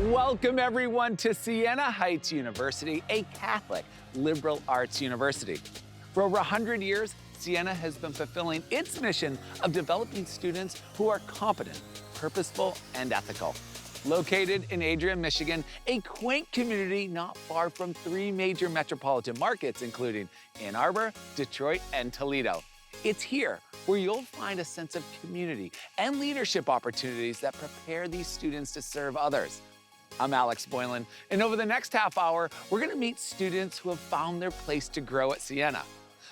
Welcome, everyone, to Siena Heights University, a Catholic liberal arts university. For over 100 years, Siena has been fulfilling its mission of developing students who are competent, purposeful, and ethical. Located in Adrian, Michigan, a quaint community not far from three major metropolitan markets, including Ann Arbor, Detroit, and Toledo. It's here where you'll find a sense of community and leadership opportunities that prepare these students to serve others. I'm Alex Boylan, and over the next half hour, we're gonna meet students who have found their place to grow at Siena.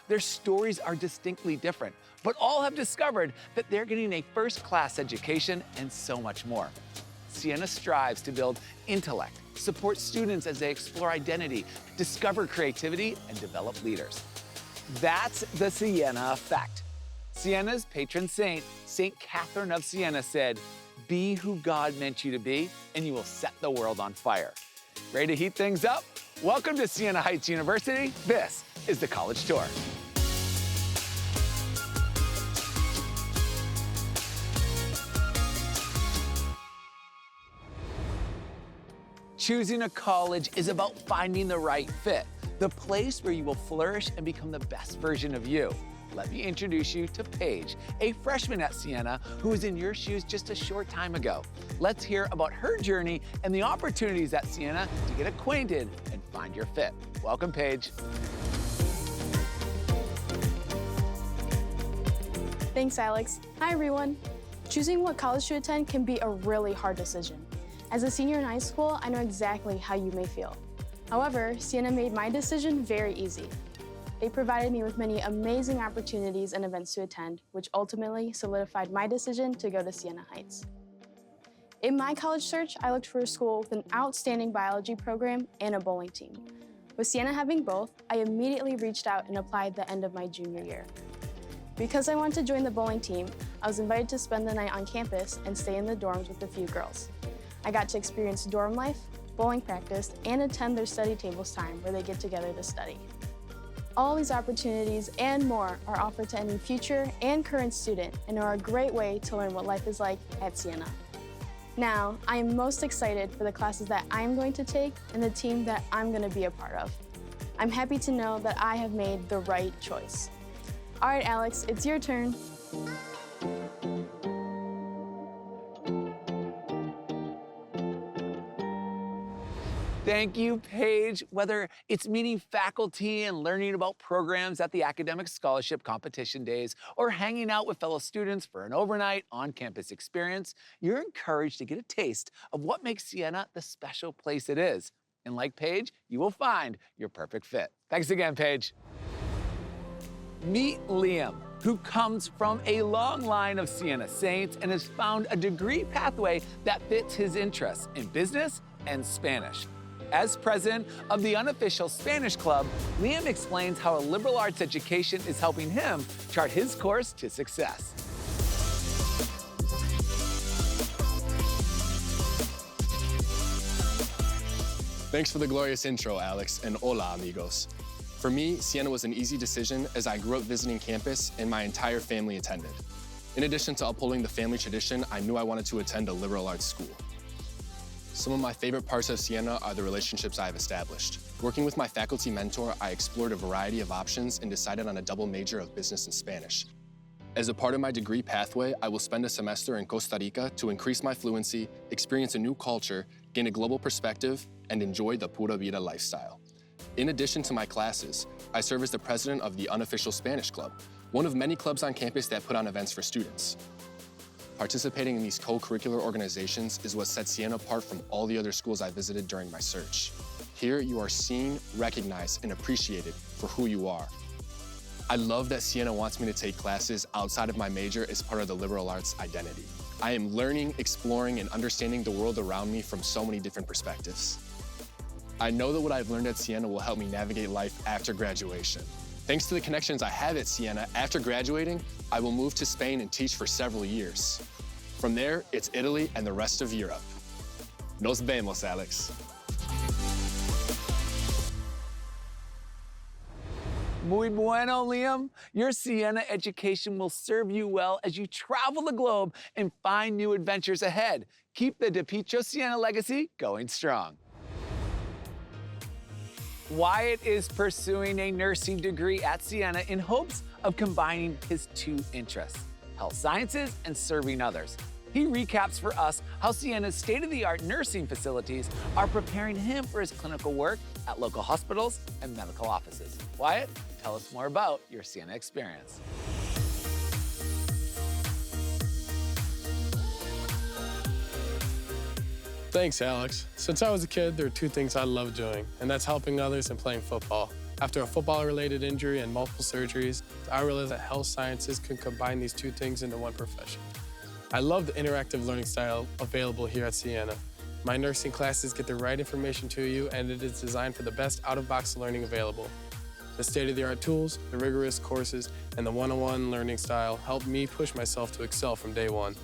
Their stories are distinctly different, but all have discovered that they're getting a first-class education and so much more. Siena strives to build intellect, support students as they explore identity, discover creativity, and develop leaders. That's the Siena effect. Siena's patron saint, St. Catherine of Siena, said, "Be who God meant you to be, and you will set the world on fire." Ready to heat things up? Welcome to Siena Heights University. This is the College Tour. Choosing a college is about finding the right fit, the place where you will flourish and become the best version of you. Let me introduce you to Paige, a freshman at Siena who was in your shoes just a short time ago. Let's hear about her journey and the opportunities at Siena to get acquainted and find your fit. Welcome, Paige. Thanks, Alex. Hi, everyone. Choosing what college to attend can be a really hard decision. As a senior in high school, I know exactly how you may feel. However, Siena made my decision very easy. They provided me with many amazing opportunities and events to attend, which ultimately solidified my decision to go to Siena Heights. In my college search, I looked for a school with an outstanding biology program and a bowling team. With Siena having both, I immediately reached out and applied the end of my junior year. Because I wanted to join the bowling team, I was invited to spend the night on campus and stay in the dorms with a few girls. I got to experience dorm life, bowling practice, and attend their study tables time where they get together to study. All these opportunities and more are offered to any future and current student and are a great way to learn what life is like at Siena. Now, I am most excited for the classes that I'm going to take and the team that I'm going to be a part of. I'm happy to know that I have made the right choice. All right, Alex, it's your turn. Thank you, Paige. Whether it's meeting faculty and learning about programs at the Academic Scholarship Competition Days or hanging out with fellow students for an overnight on-campus experience, you're encouraged to get a taste of what makes Siena the special place it is. And like Paige, you will find your perfect fit. Thanks again, Paige. Meet Liam, who comes from a long line of Siena saints and has found a degree pathway that fits his interests in business and Spanish. As president of the unofficial Spanish club, Liam explains how a liberal arts education is helping him chart his course to success. Thanks for the glorious intro, Alex, and hola, amigos. For me, Siena was an easy decision as I grew up visiting campus and my entire family attended. In addition to upholding the family tradition, I knew I wanted to attend a liberal arts school. Some of my favorite parts of Siena are the relationships I have established. Working with my faculty mentor, I explored a variety of options and decided on a double major of business and Spanish. As a part of my degree pathway, I will spend a semester in Costa Rica to increase my fluency, experience a new culture, gain a global perspective, and enjoy the pura vida lifestyle. In addition to my classes, I serve as the president of the unofficial Spanish club, one of many clubs on campus that put on events for students. Participating in these co-curricular organizations is what sets Siena apart from all the other schools I visited during my search. Here, you are seen, recognized, and appreciated for who you are. I love that Siena wants me to take classes outside of my major as part of the liberal arts identity. I am learning, exploring, and understanding the world around me from so many different perspectives. I know that what I've learned at Siena will help me navigate life after graduation. Thanks to the connections I have at Siena, after graduating, I will move to Spain and teach for several years. From there, it's Italy and the rest of Europe. Nos vemos, Alex. Muy bueno, Liam. Your Siena education will serve you well as you travel the globe and find new adventures ahead. Keep the DePietro Siena legacy going strong. Wyatt is pursuing a nursing degree at Siena in hopes of combining his two interests, health sciences and serving others. He recaps for us how Siena's state-of-the-art nursing facilities are preparing him for his clinical work at local hospitals and medical offices. Wyatt, tell us more about your Siena experience. Thanks, Alex. Since I was a kid, there are two things I love doing, and that's helping others and playing football. After a football-related injury and multiple surgeries, I realized that health sciences can combine these two things into one profession. I love the interactive learning style available here at Siena. My nursing classes get the right information to you, and it is designed for the best out-of-box learning available. The state-of-the-art tools, the rigorous courses, and the one-on-one learning style help me push myself to excel from day one.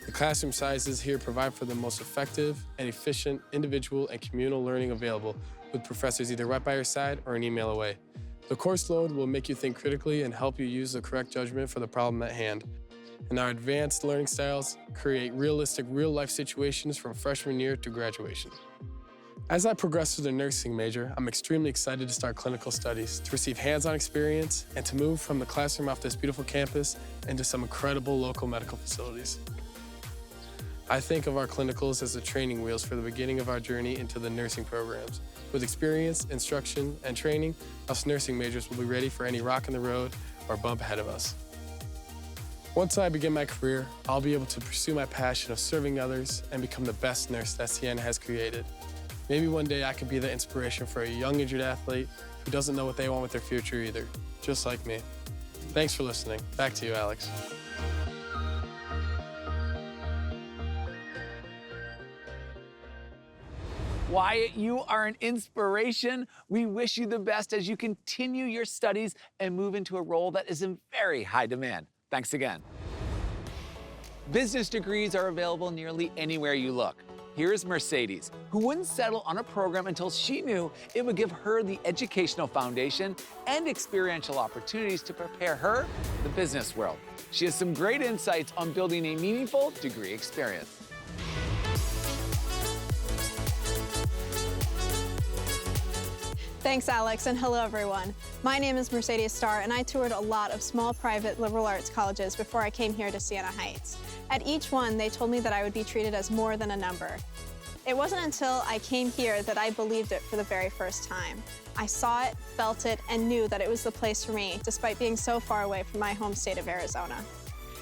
The classroom sizes here provide for the most effective and efficient individual and communal learning available, with professors either right by your side or an email away. The course load will make you think critically and help you use the correct judgment for the problem at hand. And our advanced learning styles create realistic, real-life situations from freshman year to graduation. As I progress through the nursing major, I'm extremely excited to start clinical studies, to receive hands-on experience, and to move from the classroom off this beautiful campus into some incredible local medical facilities. I think of our clinicals as the training wheels for the beginning of our journey into the nursing programs. With experience, instruction, and training, us nursing majors will be ready for any rock in the road or bump ahead of us. Once I begin my career, I'll be able to pursue my passion of serving others and become the best nurse that Siena has created. Maybe one day I could be the inspiration for a young injured athlete who doesn't know what they want with their future either, just like me. Thanks for listening. Back to you, Alex. Wyatt, you are an inspiration. We wish you the best as you continue your studies and move into a role that is in very high demand. Thanks again. Business degrees are available nearly anywhere you look. Here's Mercedes, who wouldn't settle on a program until she knew it would give her the educational foundation and experiential opportunities to prepare her for the business world. She has some great insights on building a meaningful degree experience. Thanks, Alex, and hello, everyone. My name is Mercedes Starr, and I toured a lot of small private liberal arts colleges before I came here to Siena Heights. At each one, they told me that I would be treated as more than a number. It wasn't until I came here that I believed it for the very first time. I saw it, felt it, and knew that it was the place for me, despite being so far away from my home state of Arizona.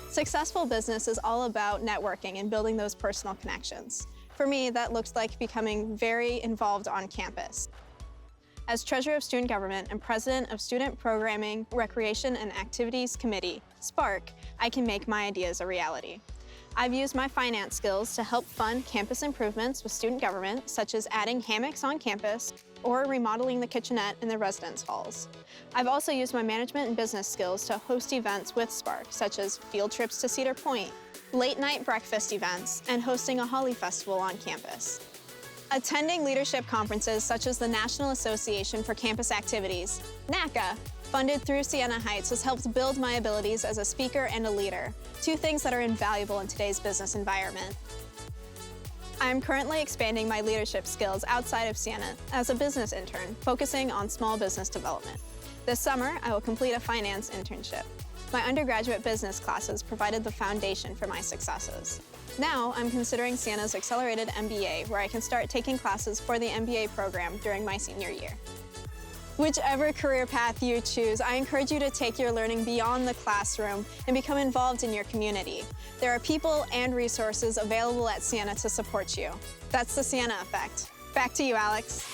Successful business is all about networking and building those personal connections. For me, that looked like becoming very involved on campus. As Treasurer of Student Government and President of Student Programming, Recreation and Activities Committee, SPARC, I can make my ideas a reality. I've used my finance skills to help fund campus improvements with student government, such as adding hammocks on campus or remodeling the kitchenette in the residence halls. I've also used my management and business skills to host events with SPARC, such as field trips to Cedar Point, late-night breakfast events, and hosting a Holly Festival on campus. Attending leadership conferences such as the National Association for Campus Activities, NACA, funded through Siena Heights, has helped build my abilities as a speaker and a leader, two things that are invaluable in today's business environment. I am currently expanding my leadership skills outside of Siena as a business intern, focusing on small business development. This summer, I will complete a finance internship. My undergraduate business classes provided the foundation for my successes. Now, I'm considering Siena's accelerated MBA, where I can start taking classes for the MBA program during my senior year. Whichever career path you choose, I encourage you to take your learning beyond the classroom and become involved in your community. There are people and resources available at Siena to support you. That's the Siena effect. Back to you, Alex.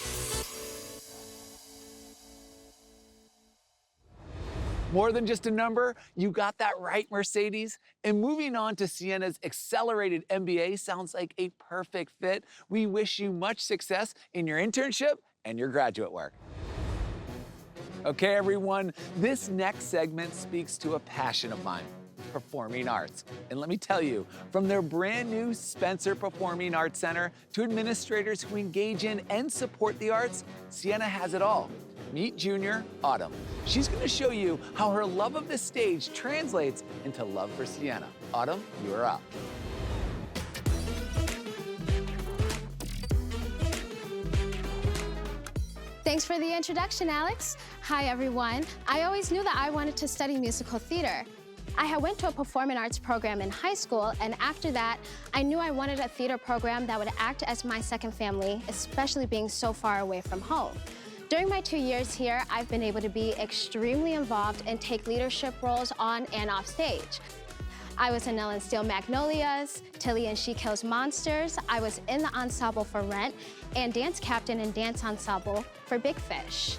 More than just a number, you got that right, Mercedes. And moving on to Siena's accelerated MBA sounds like a perfect fit. We wish you much success in your internship and your graduate work. Okay, everyone, this next segment speaks to a passion of mine, performing arts. And let me tell you, from their brand new Spencer Performing Arts Center to administrators who engage in and support the arts, Siena has it all. Meet junior Autumn. She's going to show you how her love of the stage translates into love for Siena. Autumn, you are up. Thanks for the introduction, Alex. Hi, everyone. I always knew that I wanted to study musical theater. I had went to a performing arts program in high school, and after that, I knew I wanted a theater program that would act as my second family, especially being so far away from home. During my 2 years here, I've been able to be extremely involved and take leadership roles on and off stage. I was in Ellen Steel Magnolias, Tilly and She Kills Monsters. I was in the ensemble for Rent and dance captain and dance ensemble for Big Fish.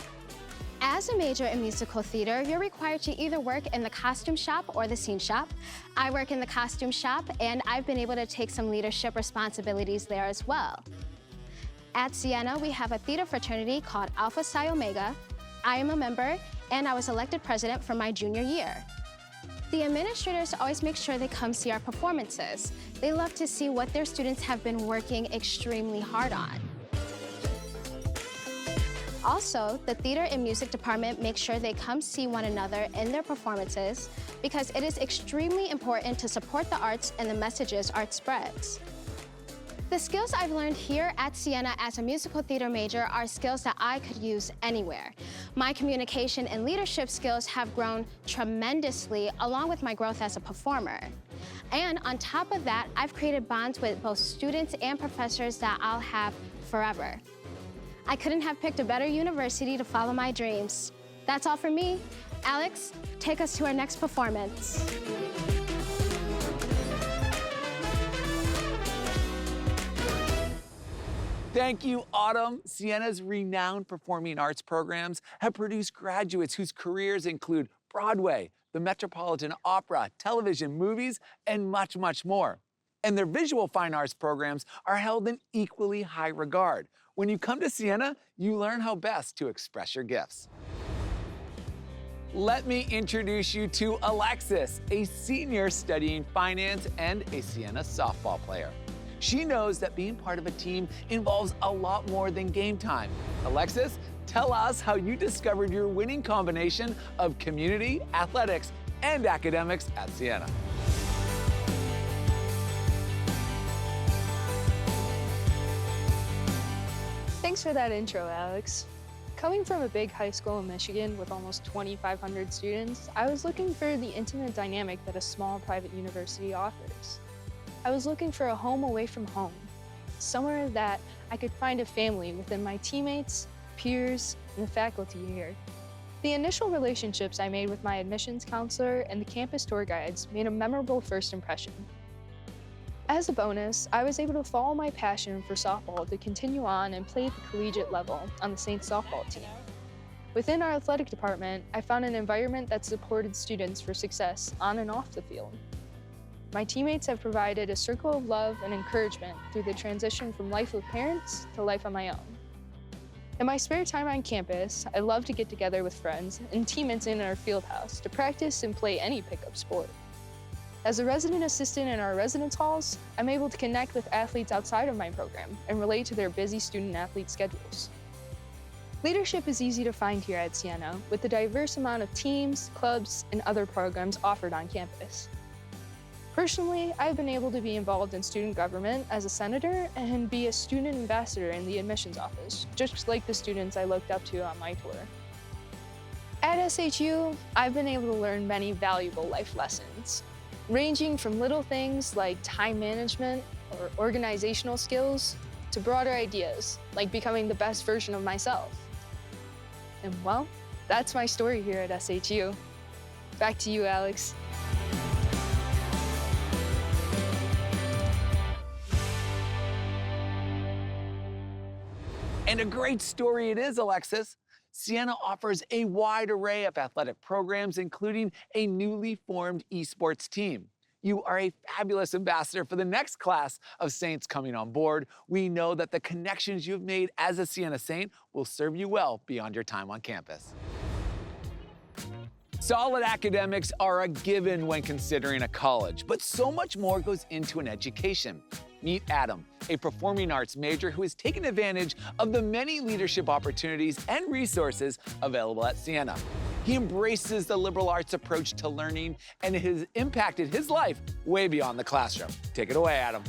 As a major in musical theater, you're required to either work in the costume shop or the scene shop. I work in the costume shop, and I've been able to take some leadership responsibilities there as well. At Siena, we have a theater fraternity called Alpha Psi Omega. I am a member, and I was elected president for my junior year. The administrators always make sure they come see our performances. They love to see what their students have been working extremely hard on. Also, the theater and music department make sure they come see one another in their performances because it is extremely important to support the arts and the messages art spreads. The skills I've learned here at Siena as a musical theater major are skills that I could use anywhere. My communication and leadership skills have grown tremendously along with my growth as a performer. And on top of that, I've created bonds with both students and professors that I'll have forever. I couldn't have picked a better university to follow my dreams. That's all from me. Alex, take us to our next performance. Thank you, Autumn. Siena's renowned performing arts programs have produced graduates whose careers include Broadway, the Metropolitan Opera, television, movies, and much, much more. And their visual fine arts programs are held in equally high regard. When you come to Siena, you learn how best to express your gifts. Let me introduce you to Alexis, a senior studying finance and a Siena softball player. She knows that being part of a team involves a lot more than game time. Alexis, tell us how you discovered your winning combination of community, athletics, and academics at Siena. Thanks for that intro, Alex. Coming from a big high school in Michigan with almost 2,500 students, I was looking for the intimate dynamic that a small private university offers. I was looking for a home away from home, somewhere that I could find a family within my teammates, peers, and the faculty here. The initial relationships I made with my admissions counselor and the campus tour guides made a memorable first impression. As a bonus, I was able to follow my passion for softball to continue on and play at the collegiate level on the Saints softball team. Within our athletic department, I found an environment that supported students for success on and off the field. My teammates have provided a circle of love and encouragement through the transition from life with parents to life on my own. In my spare time on campus, I love to get together with friends and teammates in our field house to practice and play any pickup sport. As a resident assistant in our residence halls, I'm able to connect with athletes outside of my program and relate to their busy student-athlete schedules. Leadership is easy to find here at Siena with the diverse amount of teams, clubs, and other programs offered on campus. Personally, I've been able to be involved in student government as a senator and be a student ambassador in the admissions office, just like the students I looked up to on my tour. At SHU, I've been able to learn many valuable life lessons, ranging from little things like time management or organizational skills to broader ideas like becoming the best version of myself. And well, that's my story here at SHU. Back to you, Alex. And a great story it is, Alexis. Siena offers a wide array of athletic programs, including a newly formed esports team. You are a fabulous ambassador for the next class of Saints coming on board. We know that the connections you've made as a Siena Saint will serve you well beyond your time on campus. Solid academics are a given when considering a college, but so much more goes into an education. Meet Adam, a performing arts major who has taken advantage of the many leadership opportunities and resources available at Siena. He embraces the liberal arts approach to learning, and it has impacted his life way beyond the classroom. Take it away, Adam.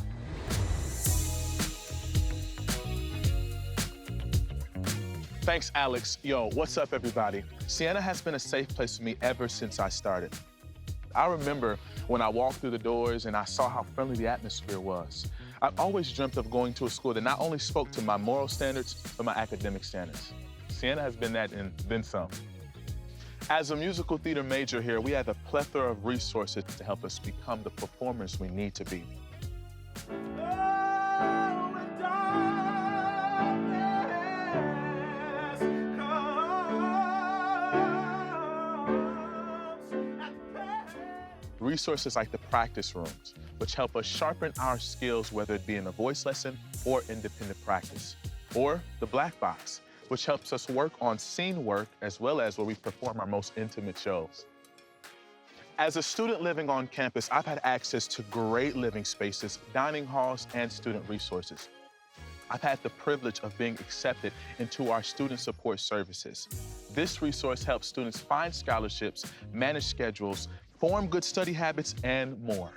Thanks, Alex. Yo, what's up, everybody? Siena has been a safe place for me ever since I started. I remember when I walked through the doors and I saw how friendly the atmosphere was. I've always dreamt of going to a school that not only spoke to my moral standards, but my academic standards. Siena has been that and then some. As a musical theater major here, we have a plethora of resources to help us become the performers we need to be. Resources like the practice rooms, which help us sharpen our skills, whether it be in a voice lesson or independent practice. Or the black box, which helps us work on scene work as well as where we perform our most intimate shows. As a student living on campus, I've had access to great living spaces, dining halls, and student resources. I've had the privilege of being accepted into our student support services. This resource helps students find scholarships, manage schedules, form good study habits, and more.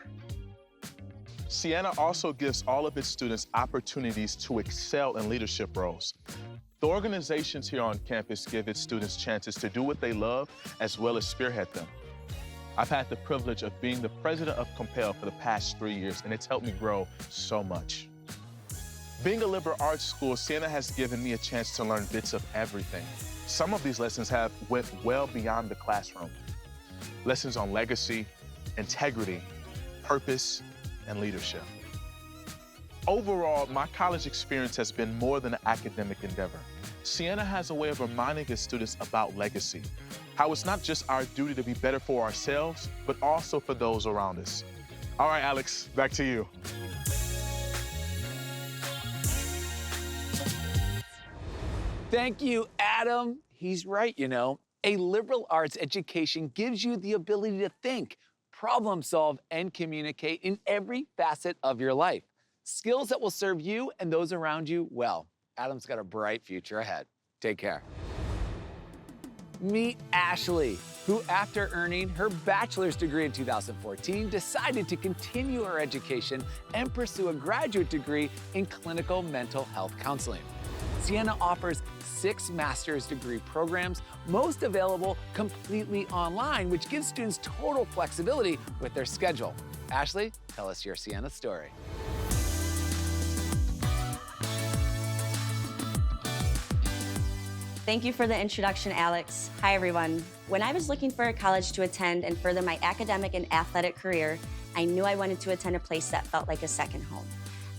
Siena also gives all of its students opportunities to excel in leadership roles. The organizations here on campus give its students chances to do what they love as well as spearhead them. I've had the privilege of being the president of Compel for the past 3 years, and it's helped me grow so much. Being a liberal arts school, Siena has given me a chance to learn bits of everything. Some of these lessons have went well beyond the classroom. Lessons on legacy, integrity, purpose, and leadership. Overall, my college experience has been more than an academic endeavor. Siena has a way of reminding its students about legacy, how it's not just our duty to be better for ourselves, but also for those around us. All right, Alex, back to you. Thank you, Adam. He's right, you know. A liberal arts education gives you the ability to think, problem solve, and communicate in every facet of your life. Skills that will serve you and those around you well. Adam's got a bright future ahead. Take care. Meet Ashley, who after earning her bachelor's degree in 2014, decided to continue her education and pursue a graduate degree in clinical mental health counseling. Siena offers 6 master's degree programs, most available completely online, which gives students total flexibility with their schedule. Ashley, tell us your Siena story. Thank you for the introduction, Alex. Hi, everyone. When I was looking for a college to attend and further my academic and athletic career, I knew I wanted to attend a place that felt like a second home.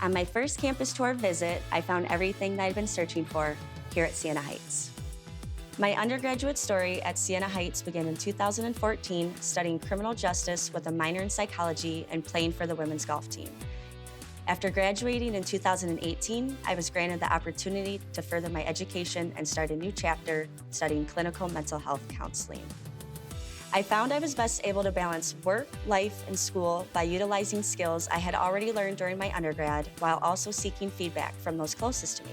On my first campus tour visit, I found everything that I'd been searching for here at Siena Heights. My undergraduate story at Siena Heights began in 2014, studying criminal justice with a minor in psychology and playing for the women's golf team. After graduating in 2018, I was granted the opportunity to further my education and start a new chapter studying clinical mental health counseling. I found I was best able to balance work, life, and school by utilizing skills I had already learned during my undergrad while also seeking feedback from those closest to me.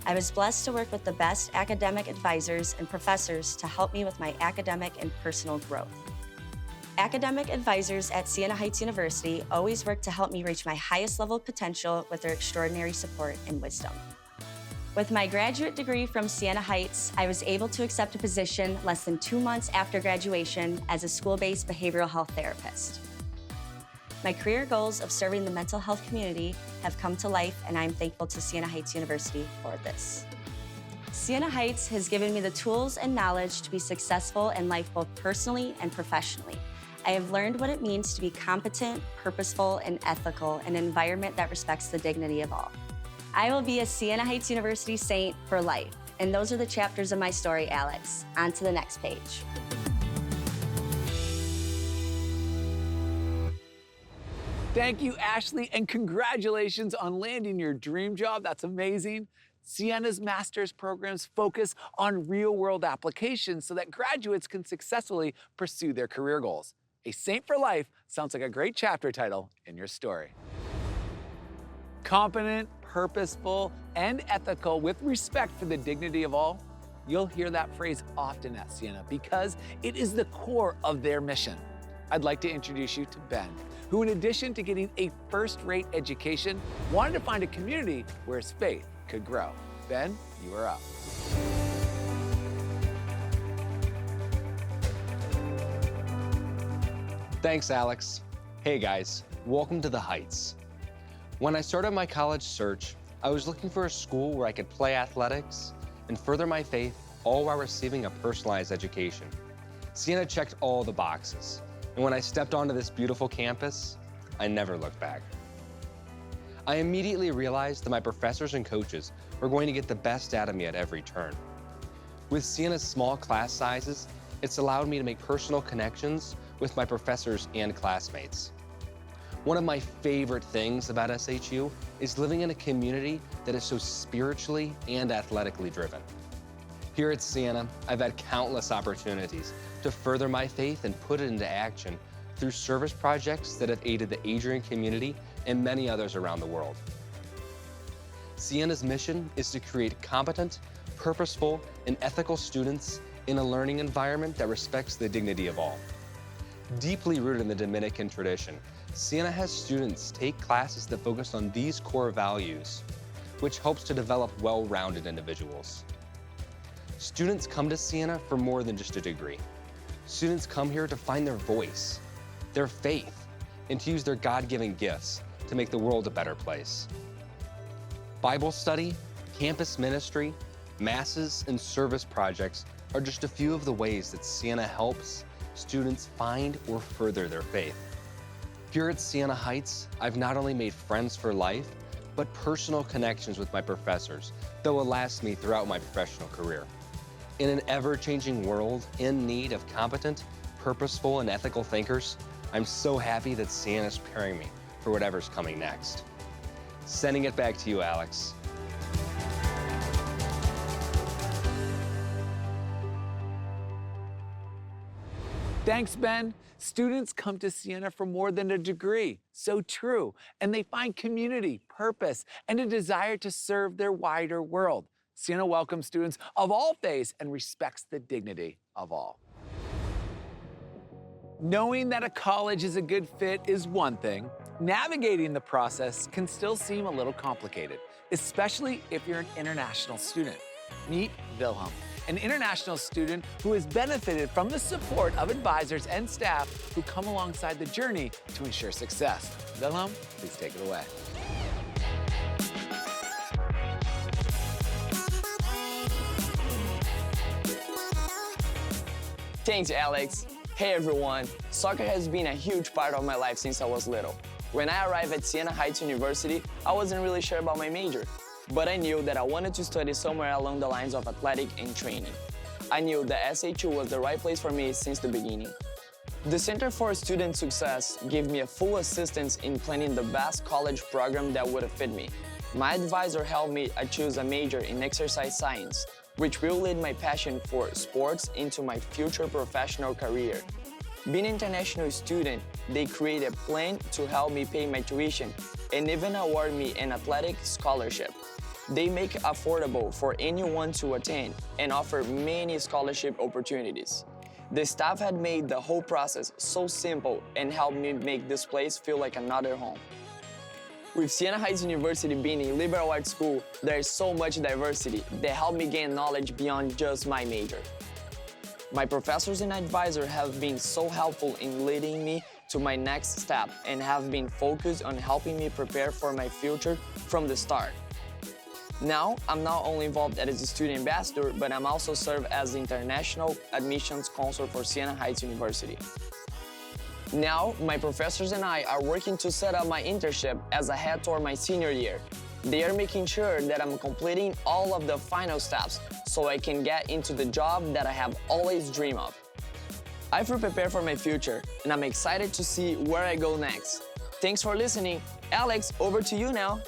I was blessed to work with the best academic advisors and professors to help me with my academic and personal growth. Academic advisors at Siena Heights University always work to help me reach my highest level of potential with their extraordinary support and wisdom. With my graduate degree from Siena Heights, I was able to accept a position less than 2 months after graduation as a school-based behavioral health therapist. My career goals of serving the mental health community have come to life, and I'm thankful to Siena Heights University for this. Siena Heights has given me the tools and knowledge to be successful in life both personally and professionally. I have learned what it means to be competent, purposeful, and ethical in an environment that respects the dignity of all. I will be a Siena Heights University Saint for life. And those are the chapters of my story, Alex. On to the next page. Thank you, Ashley, and congratulations on landing your dream job. That's amazing. Siena's master's programs focus on real-world applications so that graduates can successfully pursue their career goals. A Saint for Life sounds like a great chapter title in your story. Competent, purposeful, and ethical with respect for the dignity of all. You'll hear that phrase often at Siena because it is the core of their mission. I'd like to introduce you to Ben, who in addition to getting a first-rate education, wanted to find a community where his faith could grow. Ben, you are up. Thanks, Alex. Hey guys, welcome to the Heights. When I started my college search, I was looking for a school where I could play athletics and further my faith, all while receiving a personalized education. Siena checked all the boxes, and when I stepped onto this beautiful campus, I never looked back. I immediately realized that my professors and coaches were going to get the best out of me at every turn. With Siena's small class sizes, it's allowed me to make personal connections with my professors and classmates. One of my favorite things about SHU is living in a community that is so spiritually and athletically driven. Here at Siena, I've had countless opportunities to further my faith and put it into action through service projects that have aided the Adrian community and many others around the world. Siena's mission is to create competent, purposeful, and ethical students in a learning environment that respects the dignity of all. Deeply rooted in the Dominican tradition, Siena has students take classes that focus on these core values, which helps to develop well-rounded individuals. Students come to Siena for more than just a degree. Students come here to find their voice, their faith, and to use their God-given gifts to make the world a better place. Bible study, campus ministry, masses, and service projects are just a few of the ways that Siena helps students find or further their faith. Here at Siena Heights, I've not only made friends for life, but personal connections with my professors that will last me throughout my professional career. In an ever-changing world in need of competent, purposeful, and ethical thinkers, I'm so happy that Siena is preparing me for whatever's coming next. Sending it back to you, Alex. Thanks, Ben. Students come to Siena for more than a degree. So true. And they find community, purpose, and a desire to serve their wider world. Siena welcomes students of all faiths and respects the dignity of all. Knowing that a college is a good fit is one thing. Navigating the process can still seem a little complicated, especially if you're an international student. Meet Wilhelm, an international student who has benefited from the support of advisors and staff who come alongside the journey to ensure success. Wilhelm, please take it away. Thanks, Alex. Hey everyone, soccer has been a huge part of my life since I was little. When I arrived at Siena Heights University, I wasn't really sure about my major, but I knew that I wanted to study somewhere along the lines of athletic and training. I knew that SHU was the right place for me since the beginning. The Center for Student Success gave me a full assistance in planning the best college program that would have fit me. My advisor helped me choose a major in exercise science, which will lead my passion for sports into my future professional career. Being an international student, they created a plan to help me pay my tuition and even award me an athletic scholarship. They make it affordable for anyone to attend and offer many scholarship opportunities. The staff had made the whole process so simple and helped me make this place feel like another home. With Siena Heights University being a liberal arts school, there is so much diversity that helped me gain knowledge beyond just my major. My professors and advisors have been so helpful in leading me to my next step and have been focused on helping me prepare for my future from the start. Now, I'm not only involved as a student ambassador, but I'm also serve as the international admissions counselor for Siena Heights University. Now, my professors and I are working to set up my internship as I head toward my senior year. They are making sure that I'm completing all of the final steps so I can get into the job that I have always dreamed of. I feel prepared for my future, and I'm excited to see where I go next. Thanks for listening. Alex, over to you now.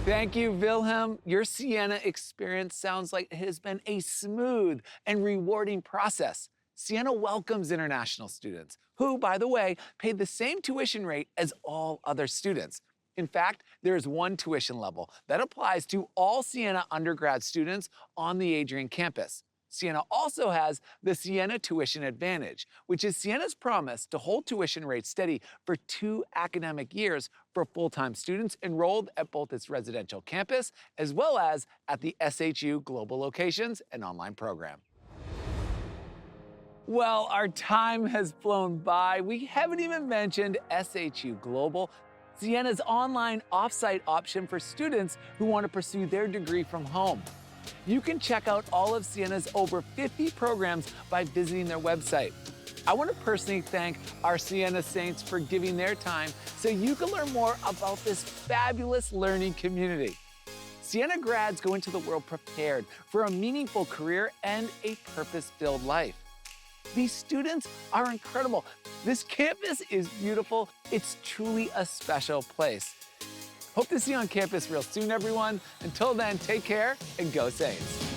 Thank you, Wilhelm. Your Siena experience sounds like it has been a smooth and rewarding process. Siena welcomes international students who, by the way, pay the same tuition rate as all other students. In fact, there is one tuition level that applies to all Siena undergrad students on the Adrian campus. Siena also has the Siena Tuition Advantage, which is Siena's promise to hold tuition rates steady for 2 academic years for full-time students enrolled at both its residential campus as well as at the SHU global locations and online program. Well, our time has flown by. We haven't even mentioned SHU Global, Siena's online offsite option for students who want to pursue their degree from home. You can check out all of Siena's over 50 programs by visiting their website. I want to personally thank our Siena Saints for giving their time so you can learn more about this fabulous learning community. Siena grads go into the world prepared for a meaningful career and a purpose-filled life. These students are incredible. This campus is beautiful. It's truly a special place. Hope to see you on campus real soon, everyone. Until then, take care and go Saints.